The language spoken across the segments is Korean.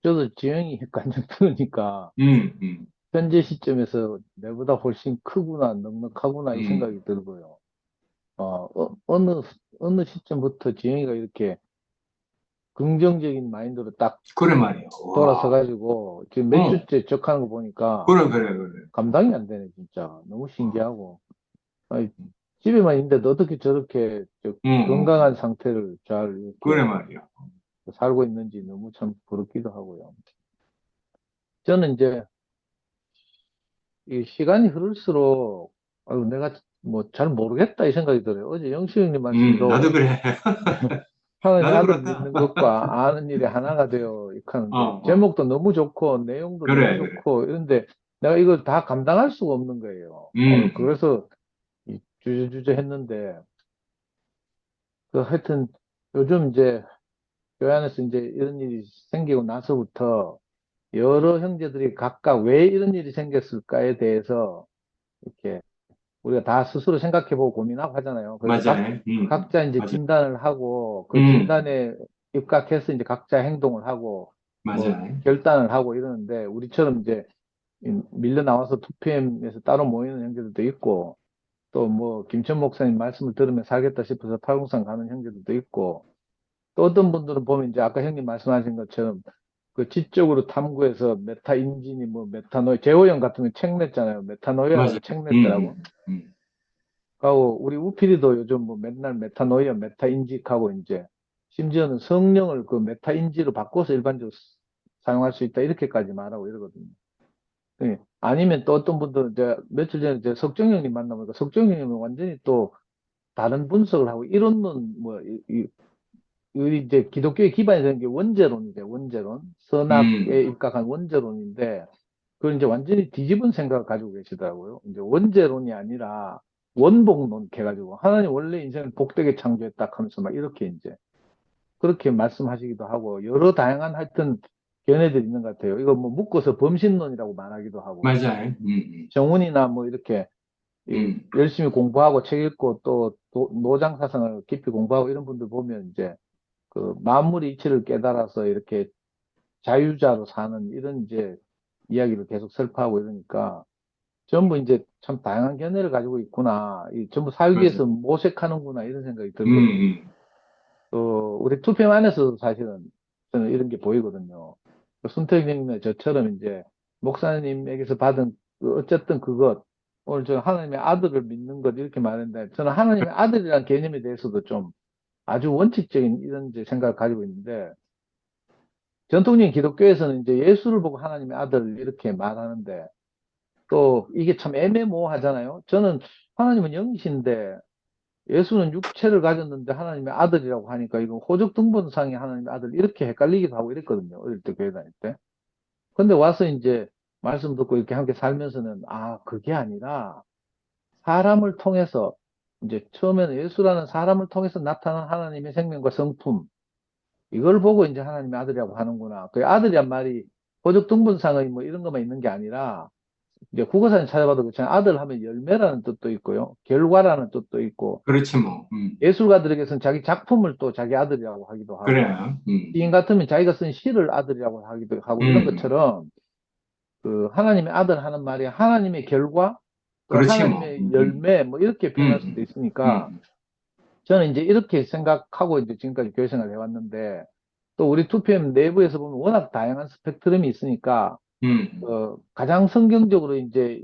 저도 지형이 관점 들으니까 음, 음, 현재 시점에서 내보다 훨씬 크구나, 넉넉하구나 이 음. 생각이 들고요. 어느 시점부터 지영이가 이렇게 긍정적인 마인드로 딱 그래 말이야. 돌아서 와. 가지고 지금 몇 어, 주째 적하는 거 보니까 그래, 그래, 그래. 감당이 안 되네, 진짜. 너무 어, 신기하고. 아니, 집에만 있는데 어떻게 저렇게 건강한 어. 상태를 잘 그래 이렇게 말이야. 살고 있는지 너무 참 부럽기도 하고요. 저는 이제 이 시간이 흐를수록 아유, 내가 뭐 잘 모르겠다 이 생각이 들어요. 어제 영수 형님 나도 말씀도 그래. 하나님 나도 아들 그렇다. 믿는 것과 아는 일이 하나가 되어 이렇게 어, 하는데 어. 제목도 너무 좋고 내용도 너무 그래, 그래. 좋고 이런데 내가 이걸 다 감당할 수가 없는 거예요. 음, 그래서 이 주저주저 했는데 하여튼 요즘 이제 교회 안에서 이제 이런 일이 생기고 나서부터 여러 형제들이 각각 왜 이런 일이 생겼을까에 대해서 이렇게 우리가 다 스스로 생각해보고 고민하고 하잖아요. 그래서 맞아요. 각자 이제 맞아. 진단을 하고 그 음, 진단에 입각해서 이제 각자 행동을 하고 뭐 맞아요. 결단을 하고 이러는데 우리처럼 이제 밀려 나와서 2PM에서 따로 모이는 형제들도 있고 또 뭐 김천 목사님 말씀을 들으면 살겠다 싶어서 팔공산 가는 형제들도 있고 또 어떤 분들은 보면 이제 아까 형님 말씀하신 것처럼 그 지적으로 탐구해서 메타 인진이 뭐 메타노이 제호 형 같은 거 책 냈잖아요. 맞아요. 메타노이아라고 책 음, 냈더라고. 음. 하고 우리 우필이도 요즘 뭐 맨날 메타노이아, 메타인직하고 이제 심지어는 성령을 그 메타인지로 바꿔서 일반적으로 사용할 수 있다 이렇게까지 말하고 이러거든요. 예. 아니면 또 어떤 분들은 이제 며칠 전에 이제 석정 형님 만나보니까 석정 형님은 완전히 또 다른 분석을 하고 이론론 뭐 우리 이제 기독교의 기반이 되는 게 원죄론이죠. 원죄론. 선악에 음. 입각한 원죄론인데 그걸 이제 완전히 뒤집은 생각을 가지고 계시더라고요. 이제 원죄론이 아니라 원복론 해가지고 하나님 원래 인생을 복되게 창조했다 하면서 막 이렇게 이제 그렇게 말씀하시기도 하고 여러 다양한 하여튼 견해들이 있는 것 같아요. 이거 뭐 묶어서 범신론이라고 말하기도 하고 맞아요. 정운이나 뭐 이렇게 음. 열심히 공부하고 책 읽고 또 노장 사상을 깊이 공부하고 이런 분들 보면 이제 그 만물의 이치를 깨달아서 이렇게 자유자로 사는 이런 이제 이야기를 계속 설파하고 이러니까 전부 이제 참 다양한 견해를 가지고 있구나. 전부 살기 맞아요. 위해서 모색하는구나 이런 생각이 음, 들거든요. 음. 또 우리 투표 안에서도 사실은 저는 이런 게 보이거든요. 순택님의 저처럼 이제 목사님에게서 받은 어쨌든 그것 오늘 저 하나님의 아들을 믿는 것 이렇게 말했는데 저는 하나님의 아들이라는 개념에 대해서도 좀 아주 원칙적인 이런 이제 생각을 가지고 있는데 전통적인 기독교에서는 이제 예수를 보고 하나님의 아들 이렇게 말하는데 또 이게 참 애매모호하잖아요. 저는 하나님은 영이신데 예수는 육체를 가졌는데 하나님의 아들이라고 하니까 이거 호적등본상의 하나님의 아들 이렇게 헷갈리기도 하고 이랬거든요. 어릴 때 교회 다닐 때. 근데 와서 이제 말씀 듣고 이렇게 함께 살면서는 아, 그게 아니라 사람을 통해서 이제 처음에는 예수라는 사람을 통해서 나타난 하나님의 생명과 성품 이걸 보고 이제 하나님의 아들이라고 하는구나. 그 아들이란 말이 호적등본상의 뭐 이런 것만 있는 게 아니라 이제 국어사전 찾아봐도 그렇잖아요. 아들 하면 열매라는 뜻도 있고요. 결과라는 뜻도 있고 그렇지 뭐. 예술가들에게서는 자기 작품을 또 자기 아들이라고 하기도 하고 그래요. 시인 같으면 자기가 쓴 시를 아들이라고 하기도 하고 이런 음. 것처럼 그 하나님의 아들 하는 말이 하나님의 결과 또 그렇지 뭐. 하나님의 열매 뭐 이렇게 표현할 수도 음, 있으니까 음, 저는 이제 이렇게 생각하고 이제 지금까지 교회 생활을 해왔는데 또 우리 2PM 내부에서 보면 워낙 다양한 스펙트럼이 있으니까 음, 가장 성경적으로 이제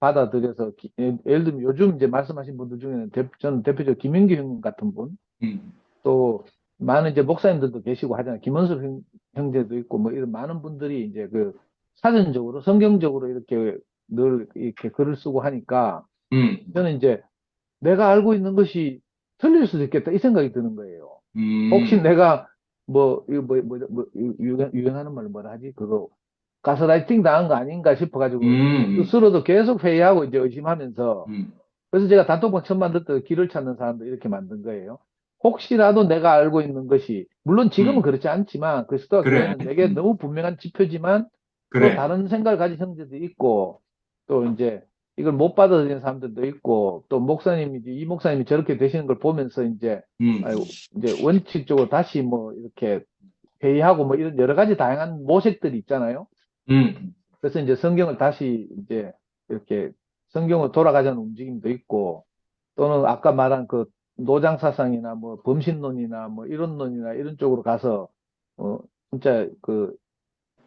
받아들여서 예를 들면 요즘 이제 말씀하신 분들 중에는 저는 대표적으로 김윤기 형님 같은 분 음. 또 많은 이제 목사님들도 계시고 하잖아요. 김원섭 형제도 있고 뭐 이런 많은 분들이 이제 그 사전적으로 성경적으로 이렇게 늘 이렇게 글을 쓰고 하니까 음, 저는 이제 내가 알고 있는 것이 틀릴 수도 있겠다 이 생각이 드는 거예요. 혹시 음, 내가 이거 유행하는 말로 뭐라 하지? 그거 가스라이팅 당한 거 아닌가 싶어가지고 음, 스스로도 계속 회의하고 이제 의심하면서 음, 그래서 제가 단톡방 처음 만들 때 길을 찾는 사람들 이렇게 만든 거예요. 혹시라도 내가 알고 있는 것이 물론 지금은 음. 그렇지 않지만 그리스도와 그래. 교회는 내게 너무 분명한 지표지만 또 그래. 다른 생각을 가진 형제도 있고 또 이제 이걸 못 받아들이는 사람들도 있고 또 목사님이 이 목사님이 저렇게 되시는 걸 보면서 이제 음, 아유, 이제 원칙적으로 다시 뭐 이렇게 회의하고 뭐 이런 여러 가지 다양한 모색들이 있잖아요. 음, 그래서 이제 성경을 다시 이제 이렇게 성경으로 돌아가자는 움직임도 있고 또는 아까 말한 그 노장 사상이나 뭐 범신론이나 뭐 이론론이나 이런 쪽으로 가서 진짜 그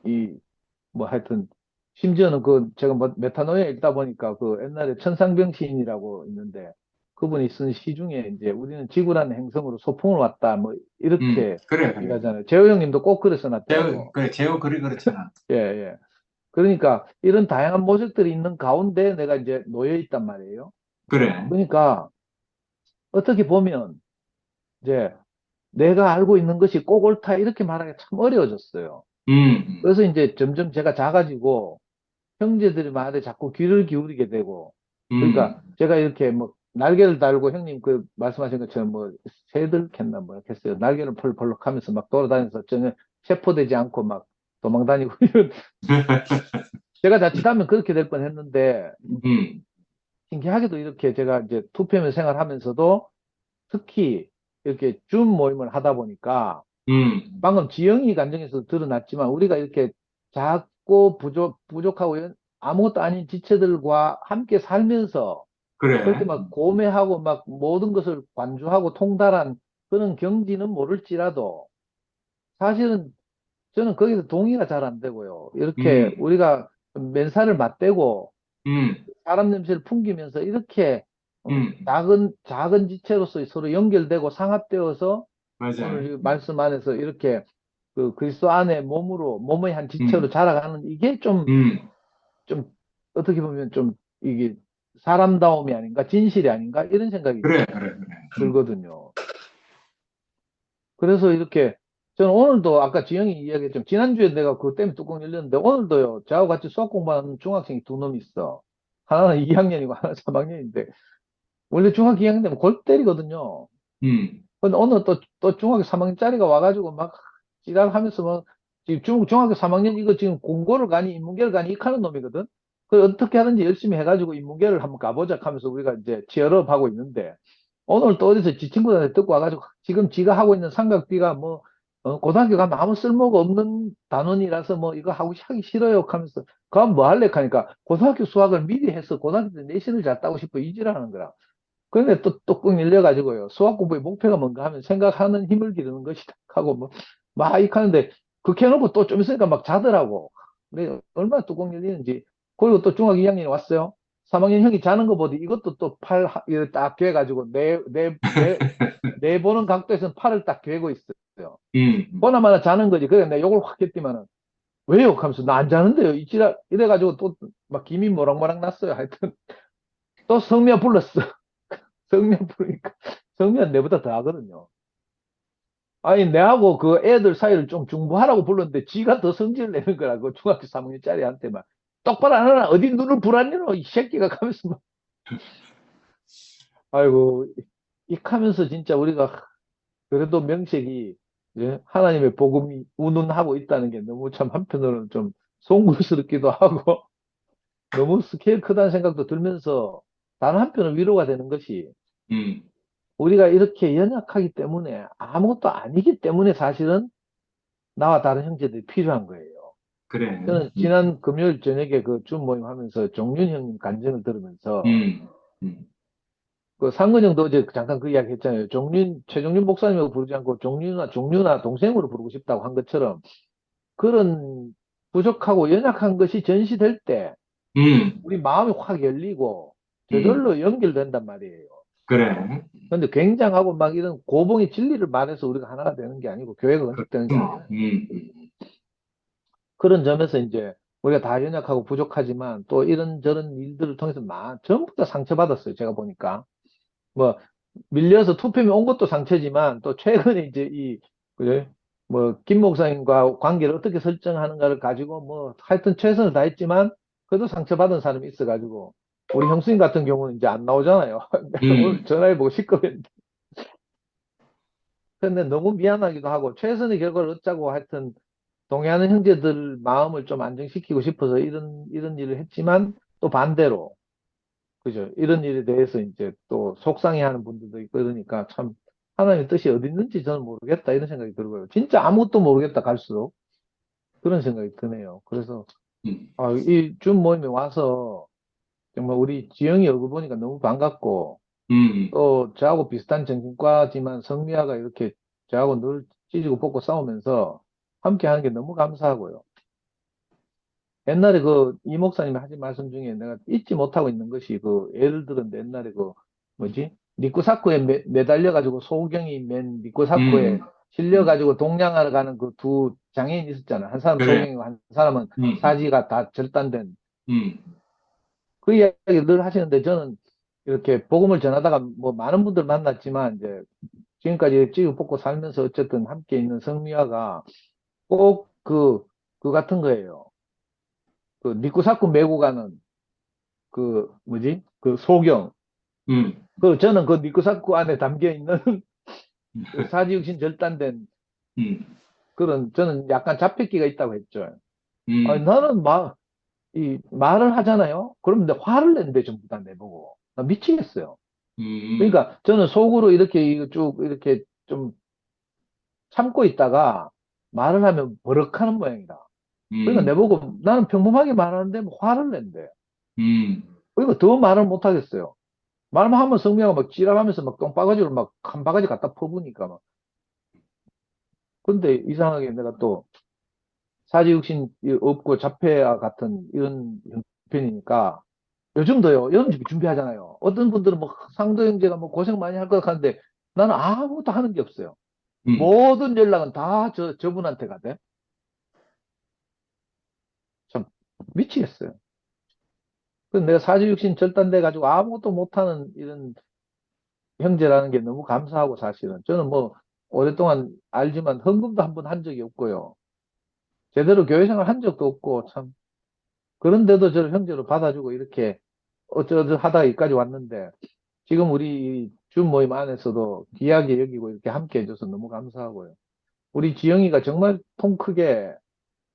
이 뭐 하여튼 심지어는 그 제가 뭐 메타노에 읽다 보니까 그 옛날에 천상병 시인이라고 있는데 그분이 쓴 시 중에 이제 우리는 지구라는 행성으로 소풍을 왔다 뭐 이렇게 그래, 그래. 얘기하잖아요. 재호 형님도 꼭 그래 써놨더라고. 그래, 제호 글이 그렇잖아. 예, 예. 그러니까 이런 다양한 모색들이 있는 가운데 내가 이제 놓여 있단 말이에요. 그래. 그러니까 어떻게 보면 이제 내가 알고 있는 것이 꼭 옳다 이렇게 말하기 참 어려워졌어요. 음, 그래서 이제 점점 제가 작아지고 형제들이 말에 자꾸 귀를 기울이게 되고 그러니까 음. 제가 이렇게 뭐 날개를 달고 형님 그 말씀하신 것처럼 뭐 새들 캔나 뭐 했어요. 날개를 펄펄럭 하면서 막 돌아다니면서 전혀 체포되지 않고 막 도망다니고 이런 제가 자칫하면 그렇게 될 뻔했는데 음, 신기하게도 이렇게 제가 이제 투표면 생활하면서도 특히 이렇게 줌 모임을 하다 보니까 음. 방금 지영이 감정에서 드러났지만 우리가 이렇게 작고 부족하고 아무것도 아닌 지체들과 함께 살면서 그렇게 그래. 막 고매하고 막 모든 것을 관주하고 통달한 그런 경지는 모를지라도 사실은 저는 거기서 동의가 잘 안 되고요. 이렇게 음, 우리가 맨살을 맞대고 음, 사람 냄새를 풍기면서 이렇게 음. 작은 지체로서 서로 연결되고 상합되어서 오늘 맞아. 이 말씀 안에서 이렇게 그 그리스도 안에 몸의 한 지체로 음, 자라가는 이게 음. 좀 어떻게 보면 좀 이게 사람다움이 아닌가, 진실이 아닌가 이런 생각이 그래, 좀 그래, 그래. 들거든요. 그래서 이렇게 저는 오늘도 아까 지영이 이야기했지만 지난주에 내가 그것 때문에 뚜껑 열렸는데 오늘도요 저하고 같이 수학 공부하는 중학생이 두 놈이 있어. 하나는 2학년이고 하나는 3학년인데 원래 중학교 2학년 되면 골 때리거든요. 음, 근데 오늘 또 중학교 3학년짜리가 와가지고 막 지랄하면서 막 지금 중학교 3학년 이거 지금 공고를 가니 인문계를 가니 이카는 놈이거든. 그 어떻게 하든지 열심히 해가지고 인문계를 한번 가보자 하면서 우리가 이제 치열업 하고 있는데 오늘 또 어디서 지 친구들한테 듣고 와가지고 지금 지가 하고 있는 삼각비가 뭐 고등학교 가면 아무 쓸모가 없는 단원이라서 뭐 이거 하기 싫어요 하면서 그럼 뭐 할래 하니까 고등학교 수학을 미리 해서 고등학교 때 내신을 잘 따고 싶어 이지라는 거라. 그런데 또 뚜껑 열려가지고요. 수학 공부의 목표가 뭔가 하면 생각하는 힘을 기르는 것이다 하고 뭐 막 이렇게 하는데 그렇게 해놓고 또 좀 있으니까 막 자더라고. 근데 얼마나 뚜껑 열리는지. 그리고 또 중학교 2학년이 왔어요. 3학년 형이 자는 거 보더니 이것도 또 이렇게 딱 괴가지고 내 보는 각도에서는 팔을 딱 괴고 있어요. 음. 보나마나 자는 거지. 그래 내가 욕을 확 했더니만은 왜요? 하면서 나 안 자는데요. 이래가지고 또 막 김이 모락모락 났어요. 하여튼 또 성미야 불렀어. 성미야 부르니까 성미야 내보다 더 하거든요. 아니 내하고 그 애들 사이를 좀 중보하라고 불렀는데 지가 더 성질을 내는 거라 그 중학교 3학년짜리한테만 똑바로 안 하나 어디 눈을 불안해노 이 새끼가 가면서 막 아이고 익하면서 진짜 우리가 그래도 명색이 예? 하나님의 복음이 운운하고 있다는 게 너무 참 한편으로는 좀 송구스럽기도 하고 너무 스케일 크다는 생각도 들면서 다른 한편은 위로가 되는 것이 음. 우리가 이렇게 연약하기 때문에 아무것도 아니기 때문에 사실은 나와 다른 형제들이 필요한 거예요. 그래. 저는 지난 금요일 저녁에 그 줌 모임 하면서 종윤 형님 간증을 들으면서 음, 음, 그 상근 형도 어제 잠깐 그 이야기 했잖아요. 최종윤 목사님하고 부르지 않고 종윤아 동생으로 부르고 싶다고 한 것처럼 그런 부족하고 연약한 것이 전시될 때 음, 우리 마음이 확 열리고 음. 저절로 연결된단 말이에요. 그래. 근데 굉장하고 막 이런 고봉의 진리를 말해서 우리가 하나가 되는 게 아니고 교회가 건축되는 게 아니라 그런 점에서 이제 우리가 다 연약하고 부족하지만 또 이런저런 일들을 통해서 전부 다 상처받았어요. 제가 보니까. 뭐, 밀려서 투표에 온 것도 상처지만 또 최근에 이제 그래? 뭐, 김 목사님과 관계를 어떻게 설정하는가를 가지고 뭐, 하여튼 최선을 다했지만 그래도 상처받은 사람이 있어가지고 우리 형수님 같은 경우는 이제 안 나오잖아요. 오늘 음, 전화해보고 시끄럽는데. 근데 너무 미안하기도 하고 최선의 결과를 얻자고 하여튼 동의하는 형제들 마음을 좀 안정시키고 싶어서 이런 일을 했지만 또 반대로, 그죠? 이런 일에 대해서 이제 또 속상해 하는 분들도 있고 그러니까 참 하나님의 뜻이 어디 있는지 저는 모르겠다 이런 생각이 들고요. 진짜 아무것도 모르겠다 갈수록 그런 생각이 드네요. 그래서 음, 이 줌 모임에 와서 정말 우리 지영이 얼굴 보니까 너무 반갑고 음, 또 저하고 비슷한 정신과지만 성미아가 이렇게 저하고 늘 찢고 뽑고 싸우면서 함께 하는 게 너무 감사하고요. 옛날에 그 이 목사님이 하신 말씀 중에 내가 잊지 못하고 있는 것이 그 예를 들었는데 옛날에 그 뭐지? 니꾸사쿠에 매달려가지고 소경이 맨 니꾸사쿠에 음, 음, 실려가지고 동냥하러 가는 그 두 장애인이 있었잖아. 한 사람은 그래. 소경이고 한 사람은 음, 사지가 다 절단된 음, 그 이야기 늘 하시는데 저는 이렇게 복음을 전하다가 뭐 많은 분들 만났지만 이제 지금까지 찌우 뽑고 살면서 어쨌든 함께 있는 성미화가 꼭 그 같은 거예요. 그 니꾸사쿠 메고 가는 그 뭐지? 그 소경. 음, 그 저는 그 니꾸사쿠 안에 담겨 있는 그 사지육신 절단된 음, 그런 저는 약간 잡혔기가 있다고 했죠. 아니, 음, 나는 이 말을 하잖아요. 그럼 내 화를 낸대 전부 다 내보고 나 미치겠어요. 음, 그러니까 저는 속으로 이렇게 이거 쭉 이렇게 좀 참고 있다가 말을 하면 버럭하는 모양이다. 그러니까 음, 내보고 나는 평범하게 말하는데 뭐 화를 낸대. 음, 그러니까 더 말을 못 하겠어요. 말만 하면 성미가 막 지랄하면서 막 똥바가지로 막 한 바가지 갖다 퍼부니까 막. 근데 이상하게 내가 또 사지육신 없고 자폐와 같은 이런 형편이니까 요즘도요, 연습 준비하잖아요. 어떤 분들은 뭐 상도 형제가 뭐 고생 많이 할 것 같은데 나는 아무것도 하는 게 없어요. 음, 모든 연락은 다 저분한테 가대. 참 미치겠어요. 그래서 내가 사지육신 절단돼 가지고 아무것도 못하는 이런 형제라는 게 너무 감사하고 사실은 저는 뭐 오랫동안 알지만 헌금도 한 번 한 적이 없고요. 제대로 교회생활 한 적도 없고 참 그런데도 저를 형제로 받아주고 이렇게 어쩌저 하다가 여기까지 왔는데 지금 우리 줌 모임 안에서도 귀하게 여기고 이렇게 함께 해줘서 너무 감사하고요. 우리 지영이가 정말 통 크게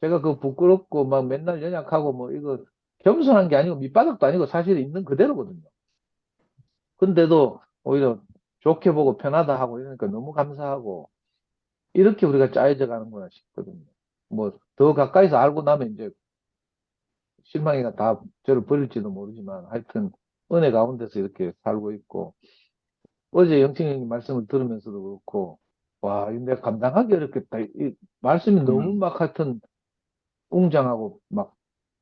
제가 그 부끄럽고 막 맨날 연약하고 뭐 이거 겸손한 게 아니고 밑바닥도 아니고 사실 있는 그대로거든요. 근데도 오히려 좋게 보고 편하다 하고 이러니까 너무 감사하고 이렇게 우리가 짜여져 가는구나 싶거든요. 뭐 더 가까이서 알고 나면 이제 실망이가 다 저를 버릴지도 모르지만 하여튼 은혜 가운데서 이렇게 살고 있고 어제 영庆형님 말씀을 들으면서도 그렇고 와 이거 내가 감당하기 어렵겠다. 이 말씀이 너무 음, 막 하여튼 웅장하고 막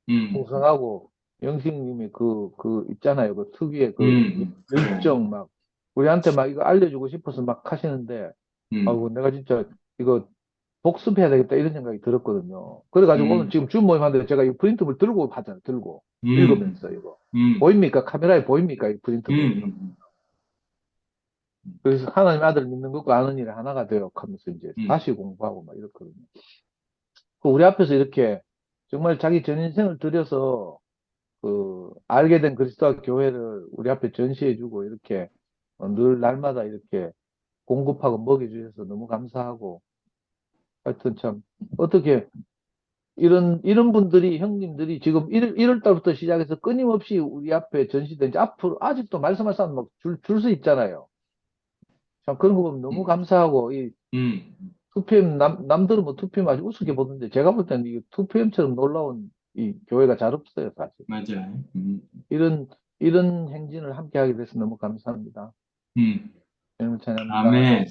음, 풍성하고 영식님이 그 있잖아요. 그 특유의 그 그래. 열정 막 우리한테 막 이거 알려주고 싶어서 막 하시는데 음, 아이고 내가 진짜 이거 복습해야 되겠다 이런 생각이 들었거든요. 그래가지고 오늘 음, 지금 줌 모임 하는데 제가 이 프린트물 들고 하잖아요. 들고 음, 읽으면서 이거 음, 보입니까? 카메라에 보입니까? 이 프린트물 이거. 음, 그래서 하나님 아들 믿는 것과 아는 일이 하나가 되어 하면서 이제 음, 다시 공부하고 막 이렇거든요. 그 우리 앞에서 이렇게 정말 자기 전 인생을 들여서 그 알게 된 그리스도와 교회를 우리 앞에 전시해주고 이렇게 늘 날마다 이렇게 공급하고 먹여주셔서 너무 감사하고 하여튼 참 어떻게 이런 분들이 형님들이 지금 1월 달부터 시작해서 끊임없이 우리 앞에 전시된 지 앞으로 아직도 말씀할 사람 막줄 수 있잖아요. 참 그런 거 보면 너무 음, 감사하고 이 음, 2PM 남들은 뭐 2PM 아주 우습게 보던데 제가 볼 때는 이 2PM처럼 놀라운 이 교회가 잘 없어요 사실. 맞아요. 이런 이런 행진을 함께 하게 돼서 너무 감사합니다. 음, 여러분 찬양합니다. 아멘.